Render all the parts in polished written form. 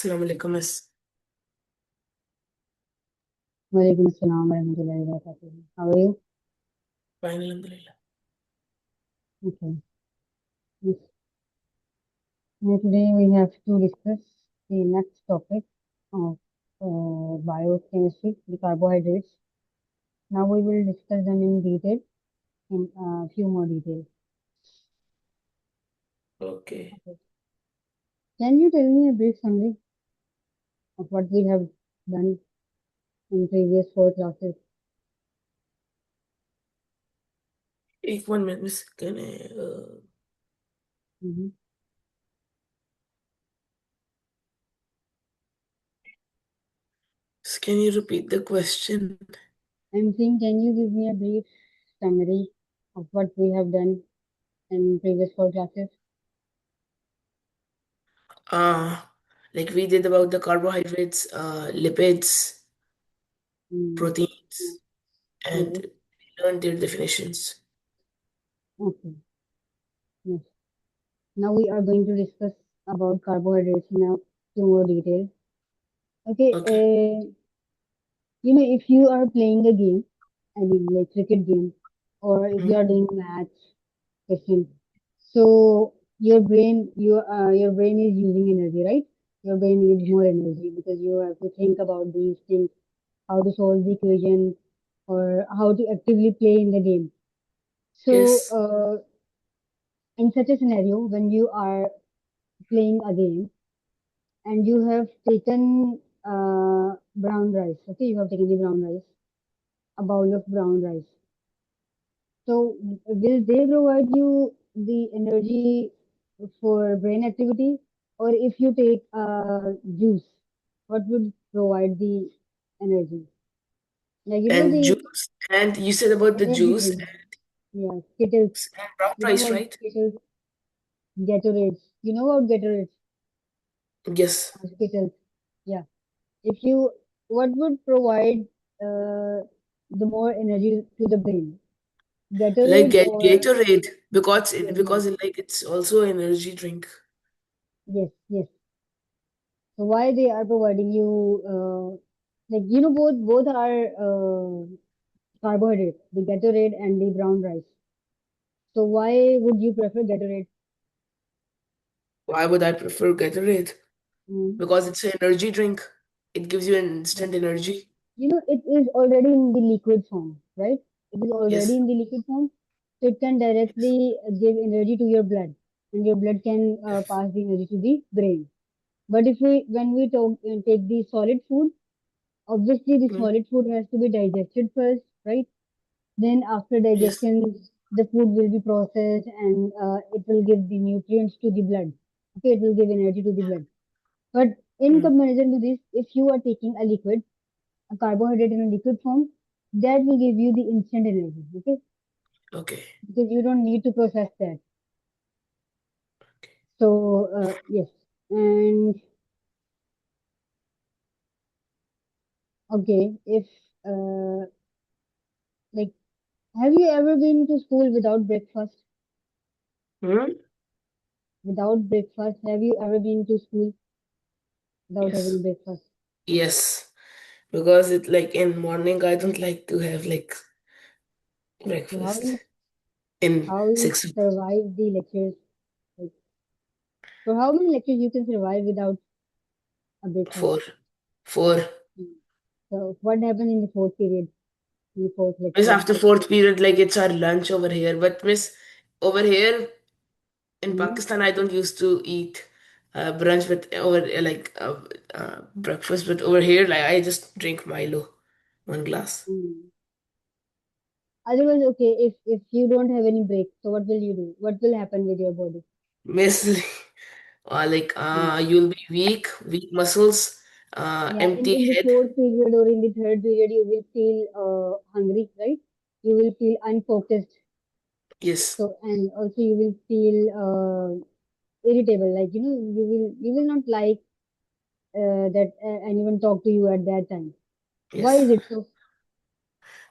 Assalamu alaikum, miss. Walaikum assalam warahmatullahi wabarakatuh. How are you? Fine, alhamdulillah. Okay. Yes. Today we have to discuss the next topic of biochemistry, the carbohydrates. Now we will discuss them in detail, in a few more details. Okay. Okay. Can you tell me a brief summary of what we have done in previous four classes? एक 1 minute, miss. Mm-hmm. Can you repeat the question? I'm saying, can you give me a brief summary of what we have done in previous four classes? Uh, like we did about the carbohydrates, lipids, Mm. proteins, and Yes. we learned their definitions. Okay. Yes. Now we are going to discuss about carbohydrates in a few more detail. Okay, Okay. if you are playing a game, I mean like cricket game, or if you Mm. are doing math question, so your brain is using energy, right? Your brain needs more energy because you have to think about these things, how to solve the equation, or how to actively play in the game. So, Yes. in such a scenario, when you are playing a game, and you have taken brown rice. Okay, you have taken the brown rice, a bowl of brown rice. So, will they provide you the energy for brain activity, or if you take juice, what would provide the energy? Like And the juice. And you said about the energy juice drink. Yeah, Skittles. and brown You know rice, about right? Skittles, Gatorades. You know about Gatorades, Yes. Skittles. Yeah. If you, what would provide the more energy to the brain? Like Gatorade or Gatorade, because yeah, yeah, it's also an energy drink. yes, yes. So why they are providing you like both are carbohydrates, the Gatorade and the brown rice. So why would you prefer Gatorade? Why would I prefer Gatorade? Mm, Because it's an energy drink. It gives you an yes. instant energy. It is already in the liquid form, right? It is already Yes. in the liquid form, so it can Yes. directly give energy to your blood, and your blood can Yes. pass the energy to the brain. But when we take the solid food, obviously the Mm. solid food has to be digested first, right? Then after Yes. digestion, the food will be processed and it will give the nutrients to the blood. Okay, it will give energy to the blood. But in Mm. comparison to this, if you are taking a carbohydrate in a liquid form, that will give you the instant energy. Okay, Okay. because you don't need to process that. So yes, and okay, if uh, like, have you ever been to school without breakfast? Mm. Without breakfast, have you ever been to school without having Yes. breakfast? Yes. Because it like in morning I don't like to have like So breakfast in how you 6 survive the lectures? Like, for how many lectures you can survive without a breakfast? 4 4. Mm. So what happened in the fourth period, in the fourth Miss lecture? after fourth period like it's our lunch over here. But miss over here in Mm. Pakistan I don't used to eat brunch with over breakfast, but over here like I just drink Milo, 1 glass. Mm. Otherwise, okay, if you don't have any break, so what will you do? What will happen with your body? Miss Mm. you'll be weak muscles, Yeah, empty in the head. fourth period or in the third period, you will feel hungry, right? You will feel unfocused. Yes. So and also you will feel irritable. Like you will not like that anyone talk to you at that time. Why Yes. is it so?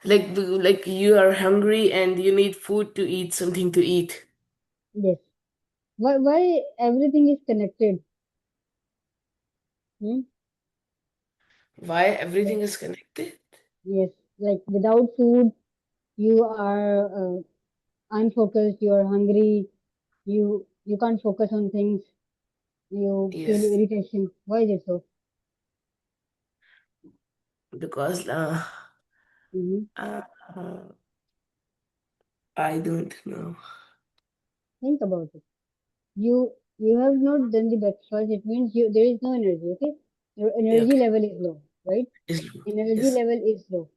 Like you are hungry and you need food to eat, something to eat. Yes. Why everything is connected? Hmm? Why Like, everything is connected? yes, like without food, you are unfocused, you are hungry, you can't focus on things, you feel Yes, irritation. Why is it so? because Hmm. uh, uh, I don't know. Think about it. You have not done the breakfast. It means there is no energy. Okay, your Yeah, energy okay, level is low, right? it's low. Energy Yes, level is low.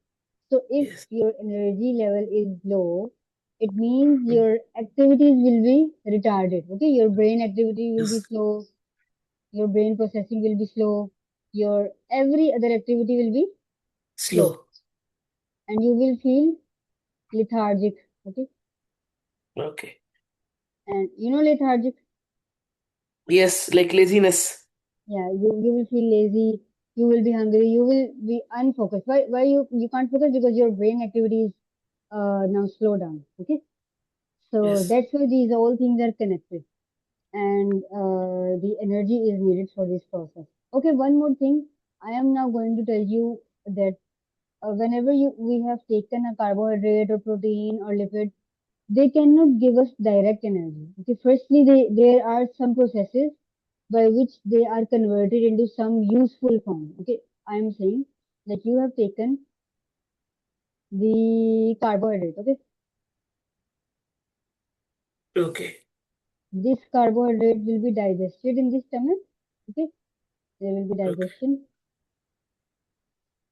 So if yes, your energy level is low, it means mm, your activities will be retarded. Okay, your brain activity will be yes, slow. Your brain processing will be slow. Your every other activity will be slow, slow. and you will feel lethargic. Okay, Okay. and lethargic. Yes, like laziness. Yeah, you will feel lazy. You will be hungry. You will be unfocused. Why you can't focus because your brain activities now slow down. Okay, so Yes. that's why these all things are connected, and the energy is needed for this process. Okay, one more thing. I am now going to tell you that whenever we have taken a carbohydrate or protein or lipid, they cannot give us direct energy. Okay, firstly, there are some processes by which they are converted into some useful form. Okay, I am saying that you have taken the carbohydrate. Okay, Okay. this carbohydrate will be digested in the stomach. Okay, there will be Okay. digestion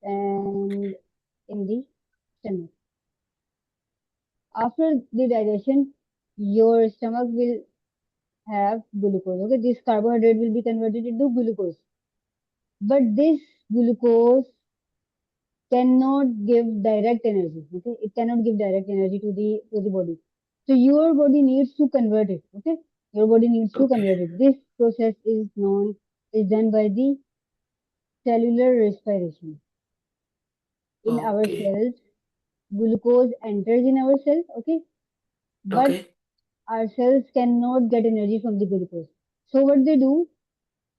and in the stomach. After the digestion, your stomach will have glucose. Okay, this carbohydrate will be converted into glucose. But this glucose cannot give direct energy. Okay, it cannot give direct energy to the body. So your body needs to convert it. Okay, your body needs to Okay. convert it. This process is done by the cellular respiration. In our Okay. cells, glucose enters in our cells. Okay, but Okay. our cells cannot get energy from the glucose. So what they do,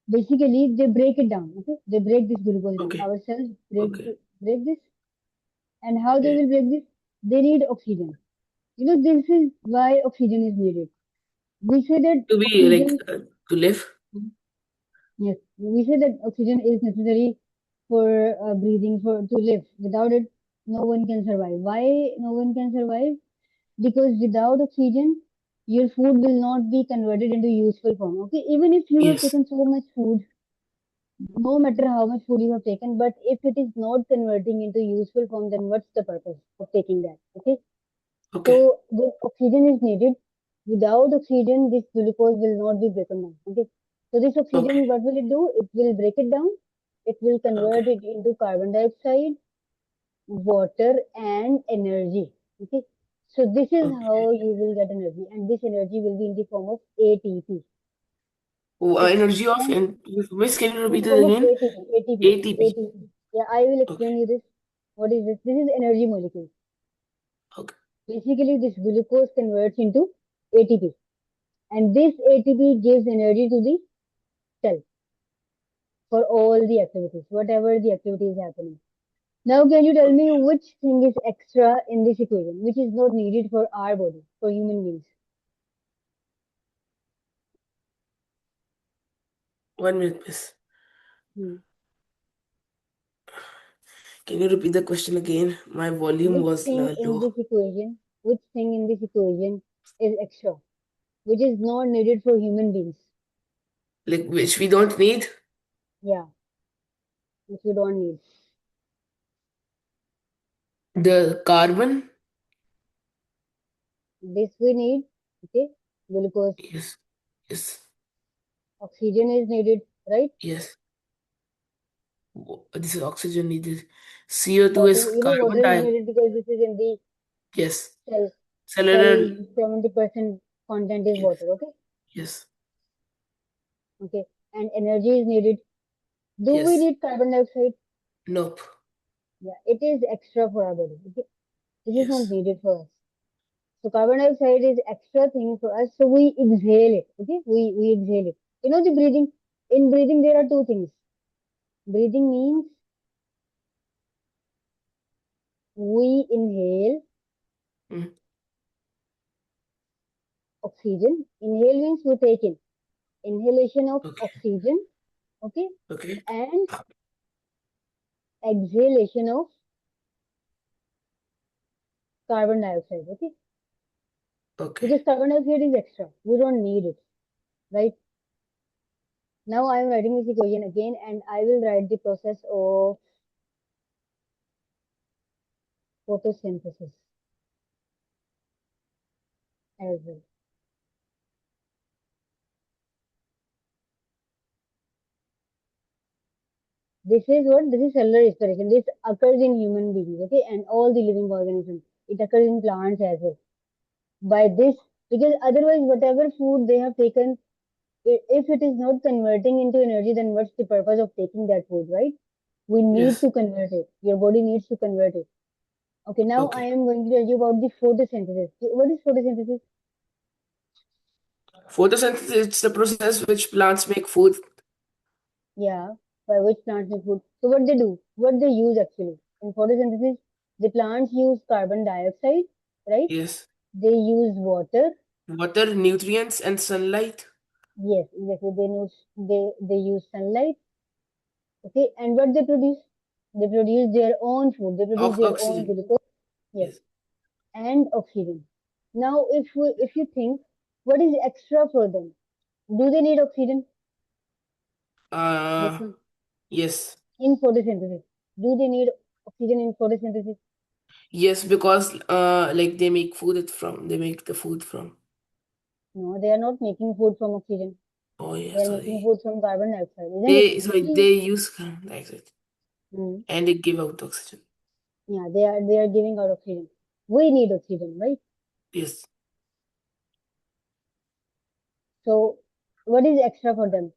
basically, they break it down. Okay, they break this glucose down. Okay. Our cells Okay. break this, and how they Okay. will break this? They need oxygen. This is why oxygen is needed. We say that To be like oxygen, to live. yes, we say that oxygen is necessary for breathing, for to live. Without it, no one can survive. Why no one can survive? Because without oxygen, your food will not be converted into useful form. Okay, even if you have Yes. taken so much food, no matter how much food you have taken, but if it is not converting into useful form, then what's the purpose of taking that? Okay, Okay. so the oxygen is needed. Without oxygen, this glucose will not be broken down. Okay. So this Okay. oxygen, what will it do? It will break it down. It will Okay. convert it into carbon dioxide, water, and energy. Okay. So this is Okay. how you will get energy, and this energy will be in the form of ATP. Oh, Okay. energy of And and Miss, can you in the repeat it form of again? ATP, ATP, ATP. ATP. Yeah, I will Okay. explain you this. What is this? This is energy molecule. Okay. Basically, this glucose converts into ATP. And this ATP gives energy to the cell for all the activities, whatever the activity is happening. Now, can you tell me which thing is extra in this equation, which is not needed for our body, for human beings? 1 minute, Miss. Hmm. Can you repeat the question again? My volume Which was thing in low. this equation, which thing in this equation is extra, which is not needed for human beings? Like which we don't need. Yeah, which you don't need. The carbon. This we need, okay? Glucose, Yes. Yes. oxygen is needed, right? Yes. This is oxygen needed. CO2 Water, is carbon water is dioxide. needed because this is in the Yes. cell. Cellular. Cell 70% content is Yes. water. Okay, Yes. okay, and energy is needed. Do we Yes. need carbon dioxide? Nope. Yeah, it is extra for our body. Okay, this is not Yes. needed for us. So carbon dioxide is extra thing for us. So we exhale it. Okay, we exhale it. The breathing. In breathing, there are two things. Breathing means we inhale Mm. oxygen. Inhale means we take in. Inhalation of Okay. oxygen, okay, Okay. and exhalation of carbon dioxide, okay, Okay. because carbon dioxide is extra. We don't need it, right? Now I am writing this equation again, and I will write the process of photosynthesis as well. This is what this is cellular respiration. This occurs in human beings, okay, and all the living organisms. It occurs in plants as well. By this, because otherwise, whatever food they have taken, if it is not converting into energy, then what's the purpose of taking that food, right? We need Yes. to convert it. Your body needs to convert it. Okay, now I Okay. am going to tell you about the photosynthesis. What is photosynthesis? Photosynthesis is the process which plants make food. Yeah, by which plants make food. So what they do, what they use actually in photosynthesis, the plants use carbon dioxide, right? Yes. They use water. Water, nutrients, and sunlight. Yes, exactly. They use sunlight. Okay, and what they produce? They produce their own food. They produce their own Oxygen. glucose. Yes, Yes. and oxygen. Now, if you think, what is extra for them? Do they need oxygen? Yes, Uh, no. yes. In photosynthesis. Do they need oxygen in photosynthesis? Yes, because like they make the food from. No, they are not making food from oxygen. Oh yeah, They are making sorry. food from carbon dioxide, isn't it? They use carbon dioxide Hmm. and they give out oxygen. Yeah, they are giving out oxygen. We need oxygen, right? Yes. So what is extra for them?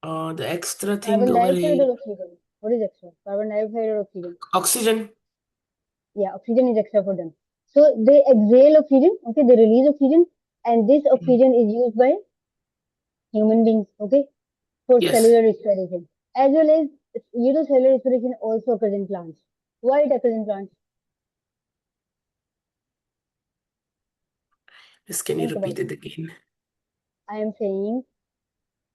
The extra thing Carbon over dioxide here, or oxygen? What is extra? Carbon dioxide or oxygen? oxygen. Yeah, oxygen is extra for them. So they exhale oxygen, okay, they release oxygen, and this Mm. oxygen is used by human beings, okay, for Yes. cellular respiration. As well as, cellular respiration also occurs in plants. Why it occurs in plants? Yes. Can you Think about repeat it. it again? I am saying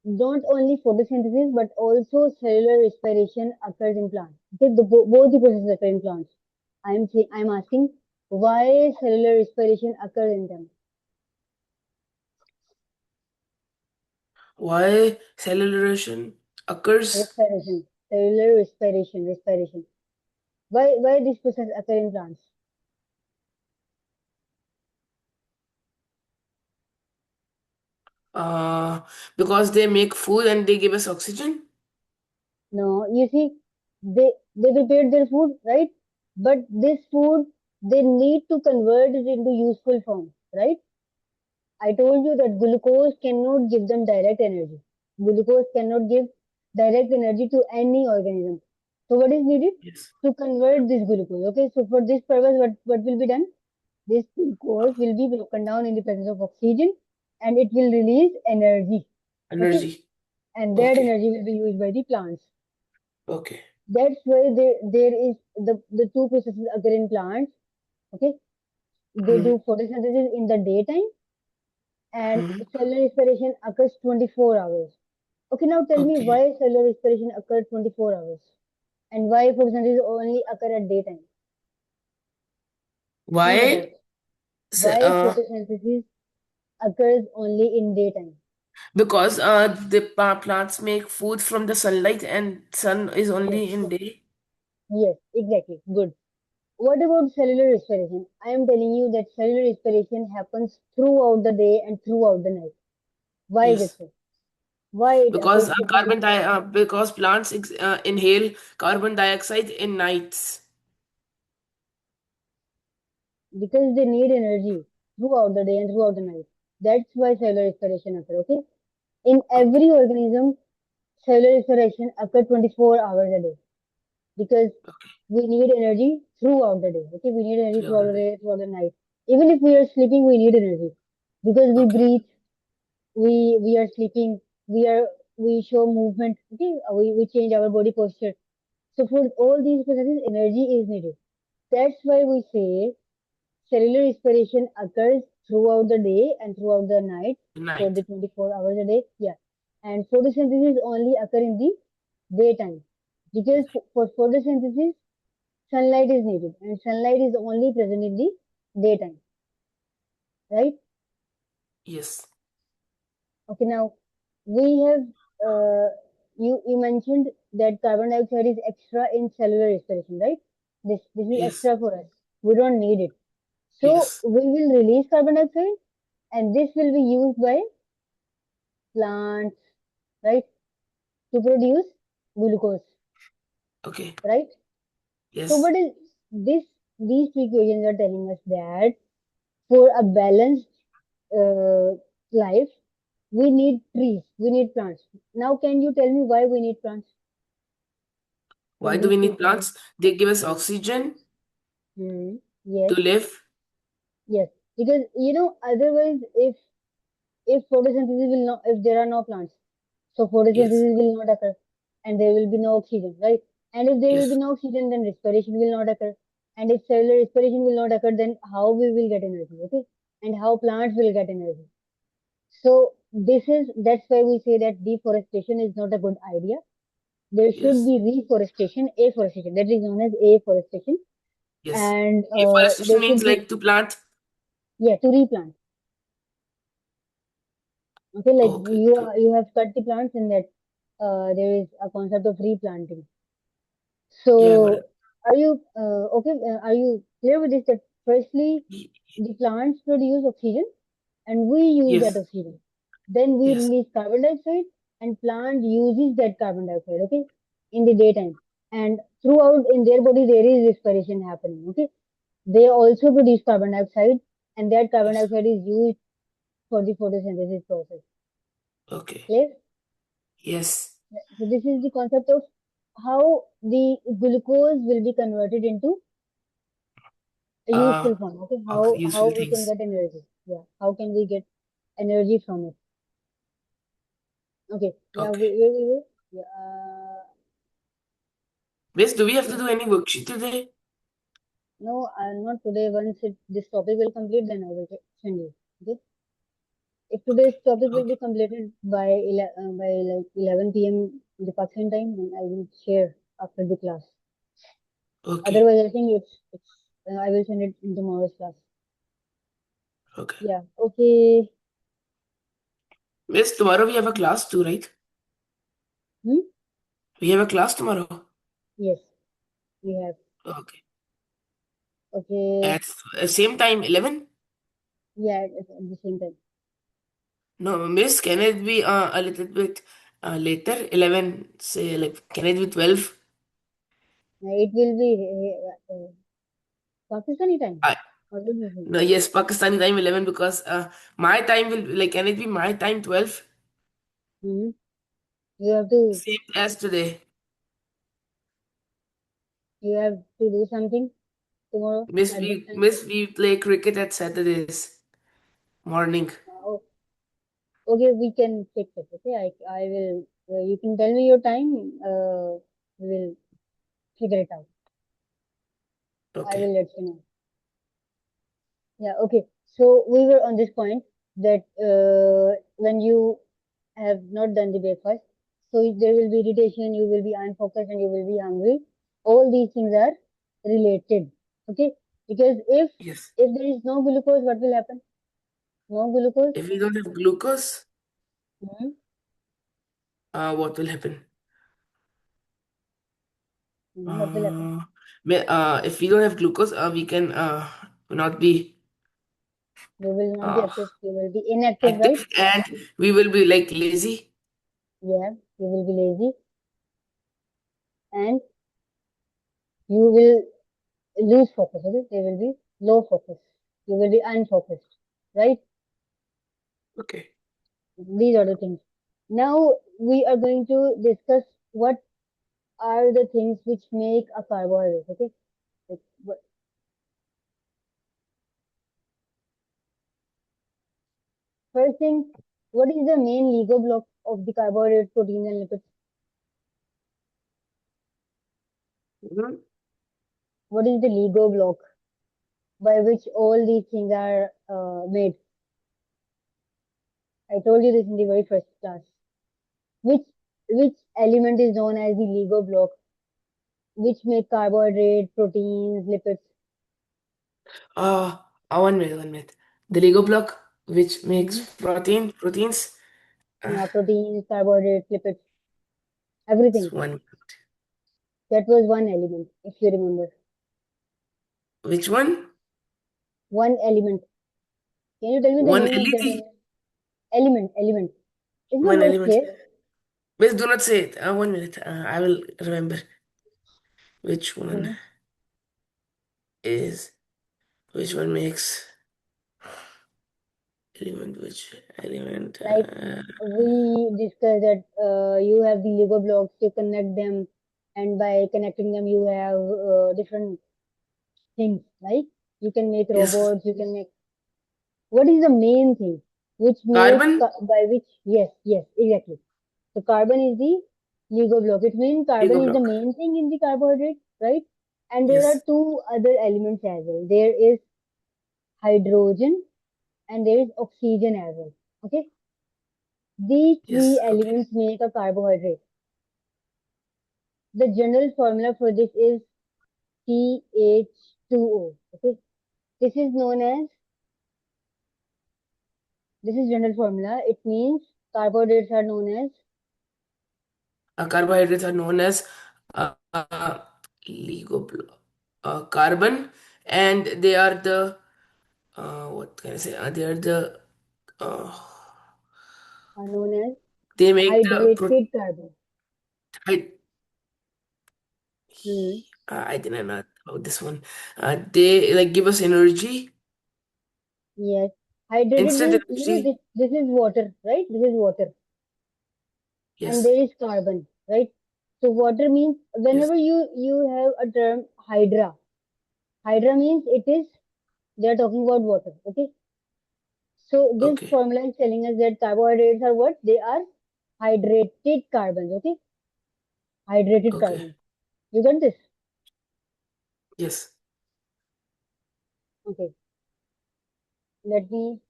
not only photosynthesis but also cellular respiration occurs in plants. Okay, both the processes occur in plants. I'm asking why cellular respiration occurs in them. Why cellularization occurs? Cellular respiration. Why this process occur in plants? Uh, because they make food and they give us oxygen. No, you see, they prepared their food, right? But this food they need to convert it into useful form, right? I told you that glucose cannot give them direct energy. Glucose cannot give direct energy to any organism. So what is needed? Yes. To convert this glucose. Okay, so for this purpose, what will be done? This glucose will be broken down in the presence of oxygen and it will release energy. Okay, Energy. and that Okay. energy will be used by the plants. Okay. That's why there is the two processes occur in plants. Okay, they Hmm. do photosynthesis in the daytime and Hmm. cellular respiration occurs 24 hours. Okay, now tell me Okay. why cellular respiration occurs 24 hours and why photosynthesis only occur at daytime. Think about Why? it. Why photosynthesis occurs only in daytime. Because the plants make food from the sunlight and sun is Yes, only in day. yes, exactly. Good. What about cellular respiration? I am telling you that cellular respiration happens throughout the day and throughout the night. Why is it Yes. so? Why it Because occurs different? because plants inhale carbon dioxide in nights. Because they need energy throughout the day and throughout the night. That's why cellular respiration occurs. Okay. In Okay. every organism, cellular respiration occurs 24 hours a day because Okay. we need energy throughout the day. Okay, we need energy Throughout throughout the the day. day, throughout the night. Even if we are sleeping, we need energy because we Okay. breathe. We are sleeping. we show movement. Okay, we change our body posture. So for all these processes, energy is needed. That's why we say cellular respiration occurs throughout the day and throughout the night for Night. the 24 hours a day. Yeah. And photosynthesis only occur in the daytime. Because for photosynthesis, sunlight is needed and sunlight is only present in the daytime. Right? Yes. Okay, now we have you mentioned that carbon dioxide is extra in cellular respiration, right? This is Yes. extra for us. We don't need it. So Yes. we will release carbon dioxide and this will be used by plants, right, to produce glucose, Okay. right? So Yes. what is this? These two equations are telling us that for a balanced uh, life, we need trees, we need plants. Now, can you tell me why we need plants Why from do these we two need equations? plants? They give us oxygen Hmm. to Yes, live. yes. Because otherwise, if photosynthesis will not, if there are no plants, so Yes. photosynthesis will not occur, and there will be no oxygen, right? And if there will be Yes. no oxygen, then respiration will not occur. And if cellular respiration will not occur, then how we will get energy, okay? And how plants will get energy. So that's why we say that deforestation is not a good idea. There should Yes. be reforestation, afforestation. That is known as afforestation, Yes. and Deforestation there means should be, like to plant. yeah, to replant. Okay, like Okay. you have cut the plants, and that there is a concept of replanting. Yeah, I got So it. are you okay? Are you clear with this? That firstly, Y- the plants produce oxygen, and we use that Yes. oxygen. Then we Yes. release carbon dioxide, and plant uses that carbon dioxide. Okay, in the daytime, and throughout in their body there is respiration happening. Okay, they also produce carbon dioxide, and that carbon Yes. dioxide is used for the photosynthesis process. Okay. Clear? Yes. So this is the concept of how the glucose will be converted into a Uh, useful form. Okay, okay. how Useful we can things. get energy? Yeah, how can we get energy from it? Okay, now Okay. yeah, Miss, do we have to yeah. do any worksheet today? No, not today. Once this topic will complete, then I will send you. Okay. If today's topic will Okay. be completed by like 11 p.m. the Pakistan time, then I will share after the class. Okay. Otherwise, I think it's I will send it in tomorrow's class. Okay. Yeah. Okay. Miss, tomorrow we have a class too, right? Hmm? We have a class tomorrow. Yes, we have. Okay. Okay. At same time, 11? Yeah, at the same time. No, Miss, can it be a little bit later? 11, say, like, can it be 12? It will be Pakistani time. I, What will you think? no, yes, Pakistani time 11 because my time will be, like, can it be my time 12? Hmm. You have to Same as today. you have to do something tomorrow at that time. Miss, we play cricket at Saturdays morning. Oh, okay, we can fix it. Okay, I will. You can tell me your time. We will figure it out. I Okay. will let you know. Yeah. Okay. So we were on this point that when you have not done the breakfast, so there will be irritation. You will be unfocused and you will be hungry. All these things are related. Okay. Because Yes. if there is no glucose, what will happen? No glucose. If we don't have glucose, Hmm. what will happen? What will happen? Uh, if we don't have glucose, we can not be You will not be uh, active. You will be inactive, right? active and we will be like lazy. Yeah. You will be lazy and you will lose focus. Okay. There will be low focus. You will be unfocused, right? Okay. These are the things. Now we are going to discuss what are the things which make a carbohydrate. Okay. Like, first thing, what is the main Lego block? of the carbohydrates, proteins, and lipids? Mhm. What is the Lego block by which all these things are made? I told you this in the very first class. Which which element is known as the Lego block, which make carbohydrate, proteins, lipids? Uh, 1 minute, 1 minute. The Lego block, which makes Hmm. proteins. Uh, Yeah, proteins, carbohydrates, lipids, it's everything. one. That was one element, if you remember. Which one? One element. Can you tell me the One name of that LED. element? Element. It's not One very element. clear. Please do not say it. 1 minute. I will remember which one Hmm. is which one makes element which element. Like we discussed that you have the Lego blocks, you connect them, and by connecting them, you have different things. Like you can make Yes. robots, you can make. What is the main thing which make Carbon. by which? Yes, exactly. So carbon is the Lego block. It means carbon Lego is the block. main thing in the carbohydrate, right? And there are Yes. two other elements as well. There is hydrogen and there is oxygen as well. Okay, these three Yes. Okay. elements make a carbohydrate. The general formula for this is CH2O. Okay, this is known as this is general formula. It means carbohydrates are known as Carbohydrates are known as uh, uh, Lego block. Carbon, and they are the what can I say? They are the uh, are known as they make the hydrated carbon. I, Hmm. I didn't know about this one. They like give us energy, Yes, hydrated instant means energy. this is water, right? This is water, and Yes. there is carbon, right? So water means Yes. whenever you have a term hydra, hydra means it is they are talking about water. Okay, so this Okay. formula is telling us that carbohydrates are what? They are hydrated carbons. Okay, hydrated Okay. carbons. You got this? Yes. Okay, let me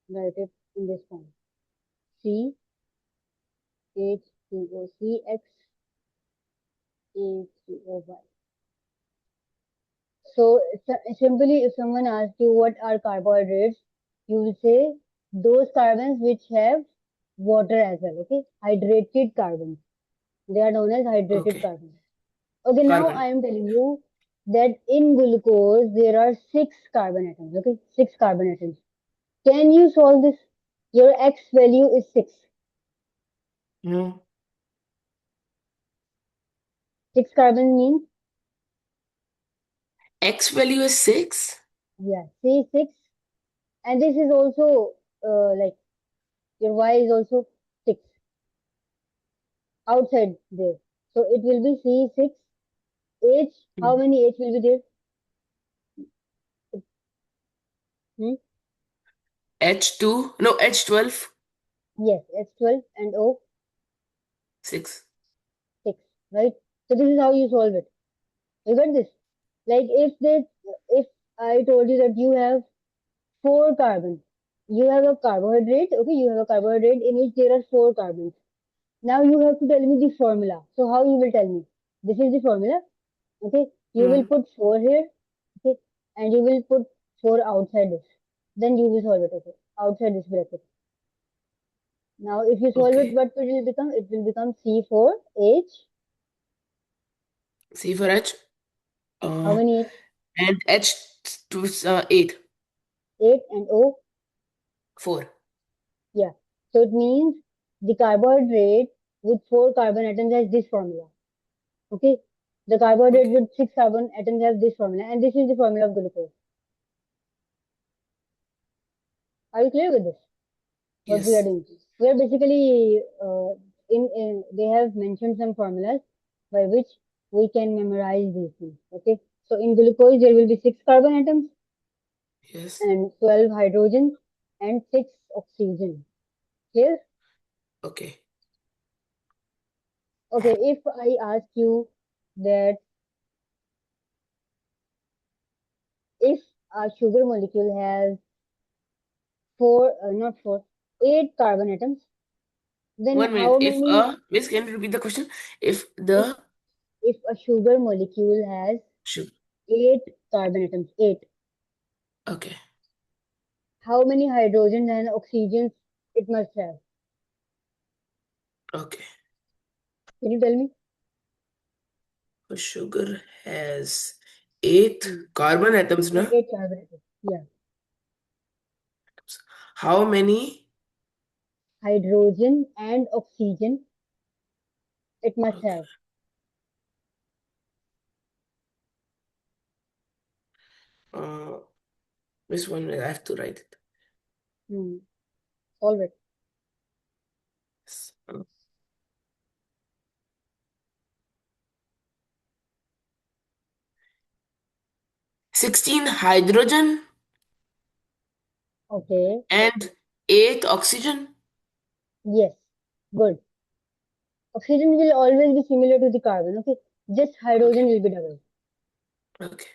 write it in this form. C H 2 O C X H 2 O Y. So simply, if someone asks you what are carbohydrates, you will say those carbons which have water as well. Okay, hydrated carbons. They are known as hydrated Okay. carbons. Okay, now Carbon. I am telling you that in glucose there are six carbon atoms. Okay, six carbon atoms. Can you solve this? Your X value is six. No. Six carbon means X value is 6. yeah, C six, and this is also like your Y is also six outside there. So it will be C6 H. How Hmm. many H will be there? Hmm? H2. No, H12. Yes, H12 and O 6. 6, right? So this is how you solve it. You got this? Like if I told you that you have four carbons, you have a carbohydrate, okay, you have a carbohydrate in which there are four carbons. Now you have to tell me the formula. So how you will tell me? This is the formula, okay? You will Hmm. put four here, okay, and you will put four outside this. Then you will solve it, okay, outside this bracket. Now, if you solve it, Okay. what will it become? It will become C4H. C for H. How Uh, many H? and H to 8. 8 and O. 4. Yeah. So it means the carbohydrate with four carbon atoms has this formula. Okay. The carbohydrate Okay. with six carbon atoms has this formula, and this is the formula of glucose. Are you clear with this? What we are Yes. doing? We are basically in they have mentioned some formulas by which we can memorize these things. Okay. So in glucose there will be six carbon atoms Yes. and 12 hydrogens and 6 oxygen. Clear? Okay. Okay, if I ask you that if a sugar molecule has not four, eight carbon atoms, then 1 minute. how If many, Miss, can you repeat the question? If if, the if a sugar molecule has sugar. eight carbon atoms, eight, Okay. how many hydrogen and oxygens it must have? Okay. Can you tell me? A sugar has eight Hmm. carbon atoms, Yeah, na? eight carbon atoms. Yeah. How many? Hydrogen and oxygen it must Okay. have. Uh, Miss, 1 minute. I have to write it. Hmm. Solve it. Yes. 16 hydrogen Okay. and 8 oxygen. Yes. Good. Oxygen will always be similar to the carbon. Okay. Just Okay. hydrogen will be double. Okay.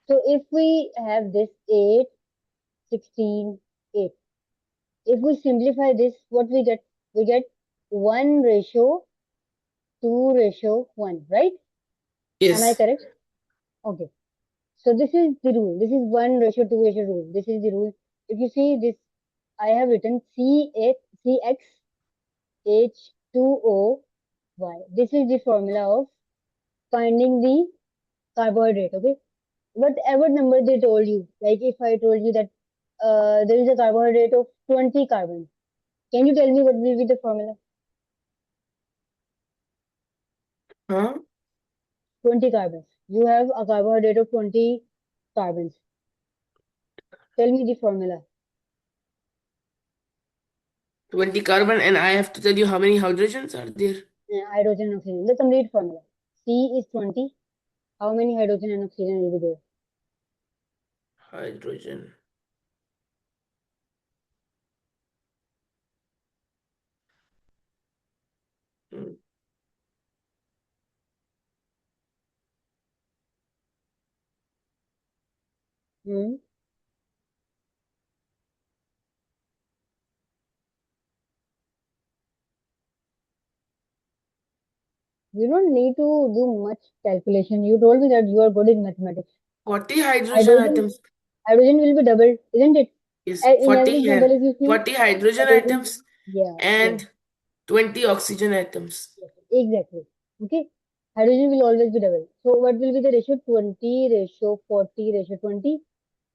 So if we have this 8, 16, 8. If we simplify this, what we get? We get 1 ratio 2 ratio 1, right? Am I Yes. correct? Okay. So this is the rule. This is 1 ratio 2 ratio rule. This is the rule. If you see this, I have written CXH2O. This is the formula of finding the carbohydrate. Okay. Whatever number they told you, like if I told you that there is a carbohydrate of 20 carbons, can you tell me what will be the formula? Huh? 20 carbons. You have a carbohydrate of 20 carbons. Tell me the formula. 20 carbon, and I have to tell you how many hydrogens are there. Hydrogen and oxygen. The complete formula. C is 20. How many hydrogen and oxygen will be there? Hydrogen. Hmm. Hmm. You don't need to do much calculation. You told me that you are good in mathematics. 40 hydrogen Hydrogen, atoms. hydrogen will be doubled, isn't it? Is In every 40 example, and if you see, 40 hydrogen hydrogen, atoms yeah, yeah, and 20 oxygen atoms. yes, exactly. Okay, hydrogen will always be double. So what will be the ratio? 20 ratio 40 ratio 20,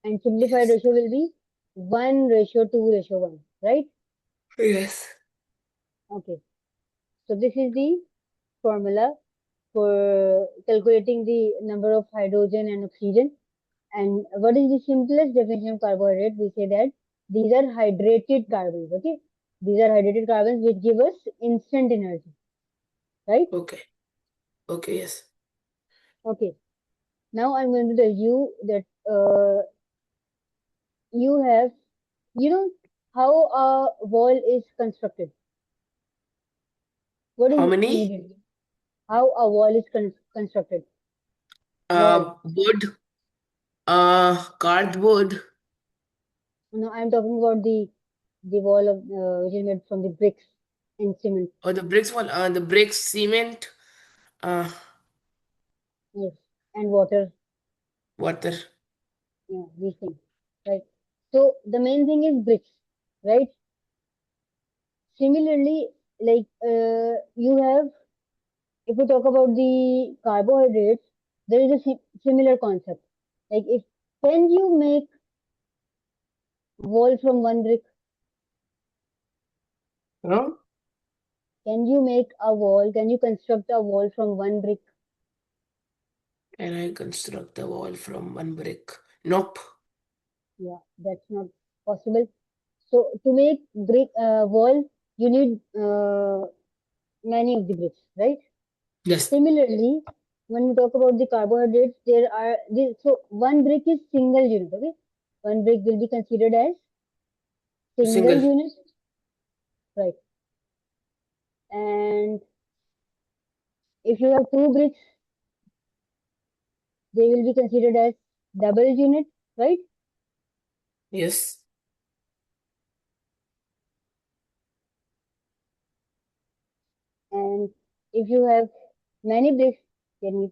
and simplified Yes. ratio will be 1 ratio 2 ratio 1, right? Yes. Okay, so this is the formula for calculating the number of hydrogen and oxygen. And what is the simplest definition of carbohydrate? We say that these are hydrated carbons. Okay, these are hydrated carbons which give us instant energy, right? Okay. Okay. Yes. Okay. Now I'm going to tell you that you have, you know, how a wall is constructed. What How is many? needed? How a wall is constructed? Wall. Wood. Cardboard. No, I'm talking about the wall of which is made from the bricks and cement. Or the bricks one. The bricks, cement. Uh, Yes, and water. Water. Yeah, these things, right? So the main thing is bricks, right? Similarly, like you have, if we talk about the carbohydrates, there is a similar concept. Like if can you make wall from one brick? Huh? Can you make a wall? Can you construct a wall from one brick? And I construct the wall from one brick. Nope. Yeah, that's not possible. So to make brick wall, you need many of the bricks, right? Yes. Similarly, when we talk about the carbohydrates, there are so one brick is single unit. Okay, one brick will be considered as single Single. unit, right? And If you have two bricks, they will be considered as double unit, right? Yes. And if you have many bricks, then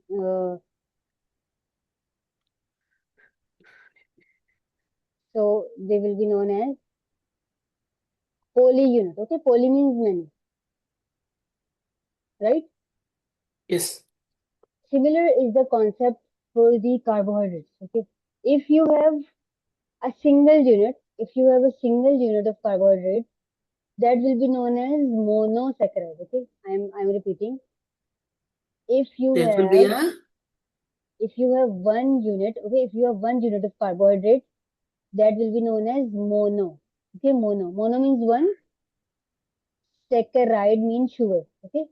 so they will be known as poly unit. Okay, poly means many, right? Yes. Similar is the concept for the carbohydrates. Okay, if you have if you have a single unit of carbohydrate, that will be known as monosaccharide. Okay, I'm repeating. If you That will be have a if you have one unit, okay, if you have one unit of carbohydrate, that will be known as mono. Okay, mono. Mono means one. Saccharide means sugar. Okay,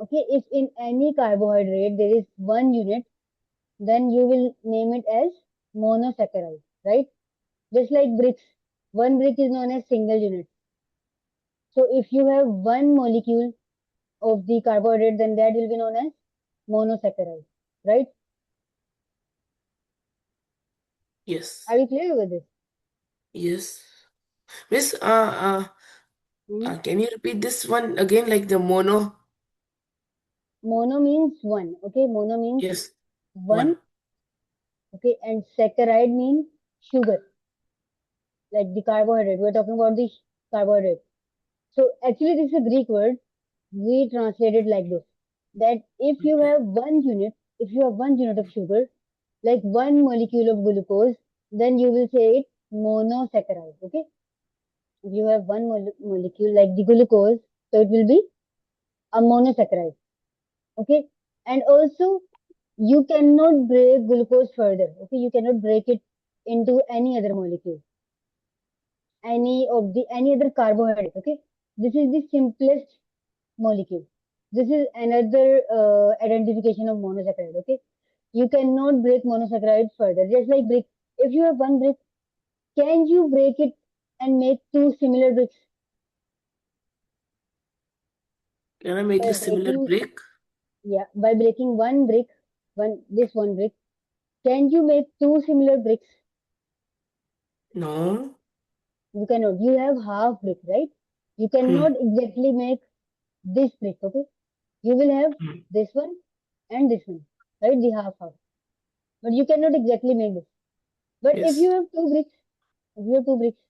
okay. If in any carbohydrate there is one unit, then you will name it as monosaccharide, right? Just like bricks, one brick is known as single unit. So if you have one molecule of the carbohydrate, then that will be known as monosaccharide, right? yes. Are you clear with this? Yes. Miss, Hmm? can you repeat this one again, like the mono? Mono means one, okay? Mono means Yes. one, One. okay? And saccharide means sugar, like the carbohydrate. We're talking about the carbohydrate. So actually, this is a Greek word. We translate it like this: that Okay. if you have one unit of sugar, like one molecule of glucose, then you will say it monosaccharide. Okay, if you have one molecule like the glucose, so it will be a monosaccharide. Okay, and also you cannot break glucose further. Okay, you cannot break it into any other molecule, any other carbohydrate. Okay, this is the simplest molecule. This is another identification of monosaccharide. Okay, you cannot break monosaccharide further. Just like brick, if you have one brick, can you break it and make two similar bricks Can I make by a similar breaking? break? Yeah, by breaking one brick, one brick, can you make two similar bricks? No. You cannot. You have half brick, right? You Hmm. cannot exactly make this brick. Okay, you will have Hmm. this one and this one, right? The half half. But you cannot exactly make this. But if Yes. you have two bricks, if you have two bricks,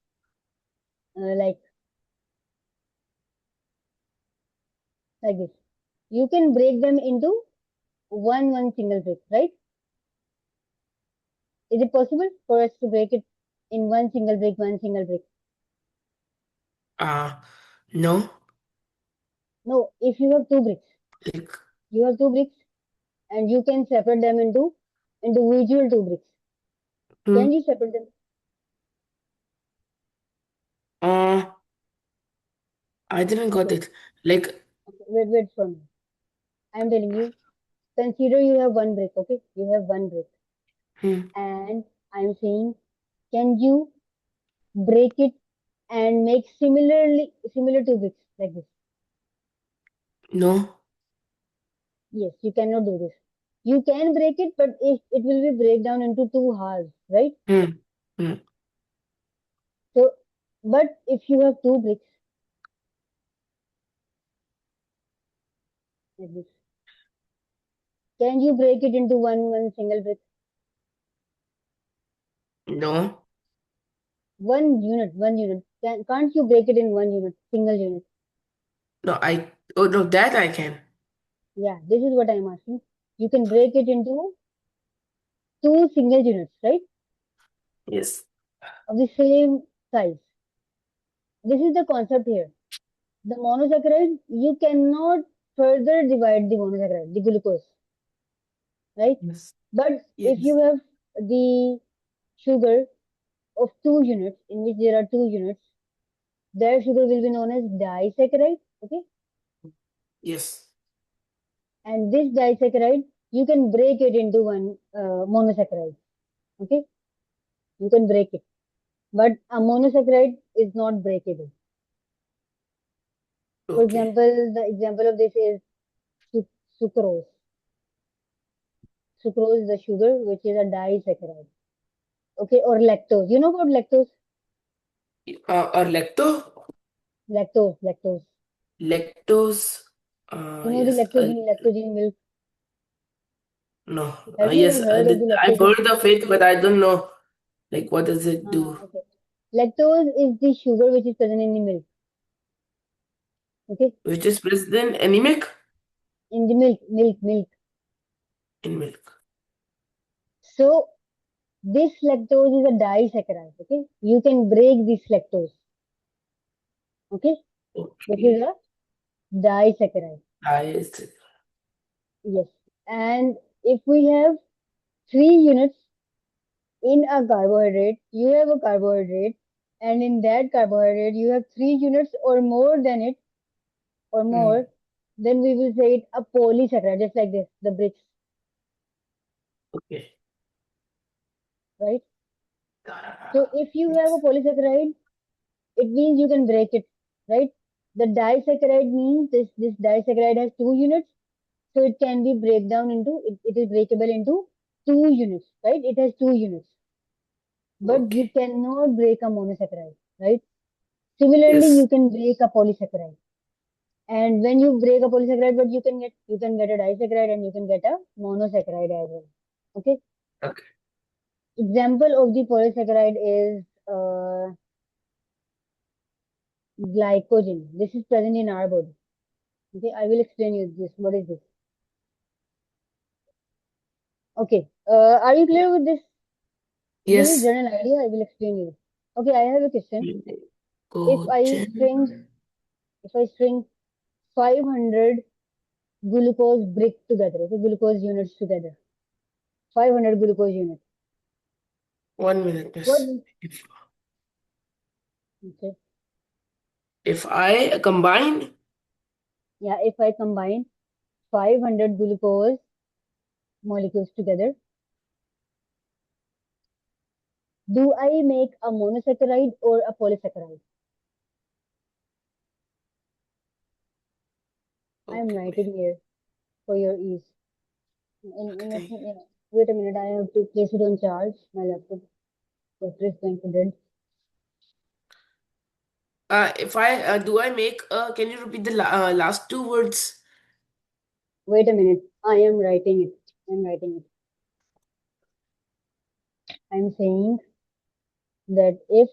like this, you can break them into one single brick, right? Is it possible for us to break it in one single brick? Uh, no. No, if you have two bricks, Like, you have two bricks and you can separate them into individual two bricks. hmm. Can you separate them? Uh, I didn't got Okay, it. Like, okay, wait for me. I'm telling you, consider you have one brick, okay? You have one brick. hmm. And I'm saying, can you break it and make similar two bricks like this? No. Yes, you cannot do this. You can break it, but if it will be break down into two halves, right? Hmm. Hmm. So, but if you have two bricks like this, can you break it into one single brick? No. One unit. Can't you break it in one unit, single unit? No, oh no, that I can. Yeah, this is what I'm asking. You can break it into two single units, right? Yes. Of the same size. This is the concept here. The monosaccharide, you cannot further divide the monosaccharide, the glucose, right? Yes. But if you Yes. have the sugar of two units, in which there are two units, their sugar will be known as disaccharide, okay? Yes. And this disaccharide, you can break it into one monosaccharide, okay? You can break it. But a monosaccharide is not breakable. For Okay. example, the example of this is sucrose. Sucrose is a sugar which is a disaccharide. Okay, or lactose. You know about lactose? Or Lactose. lactose. You know the Yes. lactogene milk. No. Have you Yes. ever heard of the I've lactogene? heard of it, but I don't know. Like, what does it do? Okay. Lactose is the sugar which is present in the milk. Okay, Which is present anemic in the milk. in milk. So this lactose is a disaccharide. Okay, you can break this lactose. Okay, this is Okay. a disaccharide. Nice. Yes, and if we have 3 units in a carbohydrate, you have a carbohydrate, and in that carbohydrate you have 3 units or more than it, or Hmm. more, then we will say it a polysaccharide, just like this, the bricks, Okay. right? So if you have a polysaccharide, it means you can break it, right? The disaccharide means this disaccharide has 2 units, so it can be break down into it is breakable into 2 units, right? It has 2 units, but you Okay. cannot break a monosaccharide, right? Similarly, Yes. you can break a polysaccharide, and when you break a polysaccharide, but you can get a disaccharide and you can get a monosaccharide as well. Okay. Okay. Example of the polysaccharide is glycogen. This is present in our body. Okay, I will explain you this. What is this? Okay, are you clear with this? To give you Yes. general idea, I will explain you. Okay, I have a question. If I string, Cogen. if I string 500 glucose brick together, okay, glucose units together, 500 glucose units. 1 minute, What? miss. If Okay, if I combine, yeah, if I combine 500 glucose molecules together, do I make a monosaccharide or a polysaccharide? I am okay, writing here for your ease. okay, In a, thank you. yeah. Wait a minute, I have to place it on charge. My laptop battery is going to dead. If I do I make can you repeat the last two words? Wait a minute, I am writing it. I'm writing it. I'm saying that if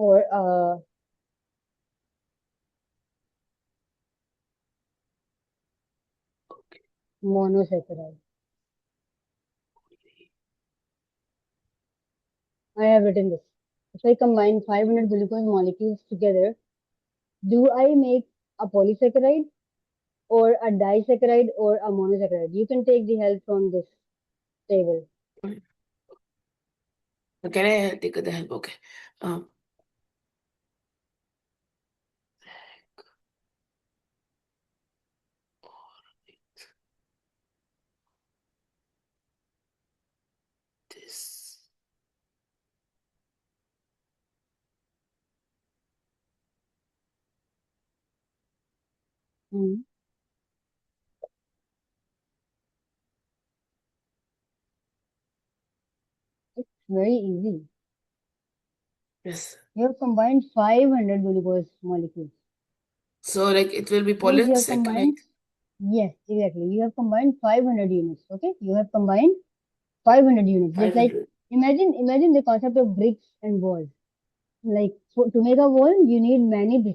or monosaccharide, I have written this. If I combine 500 glucose molecules together, do I make a polysaccharide or a disaccharide or a monosaccharide? You can take the help from this table. Can I take the help? Okay. Um, this. Hmm. Very easy. Yes. You have combined 500 glucose molecules. So like it will be Means you have combined, polysaccharides. yes, exactly. You have combined 500 units. Okay, you have combined 500 units. Just like 500. imagine the concept of bricks and walls. Like to make a wall, you need many bricks.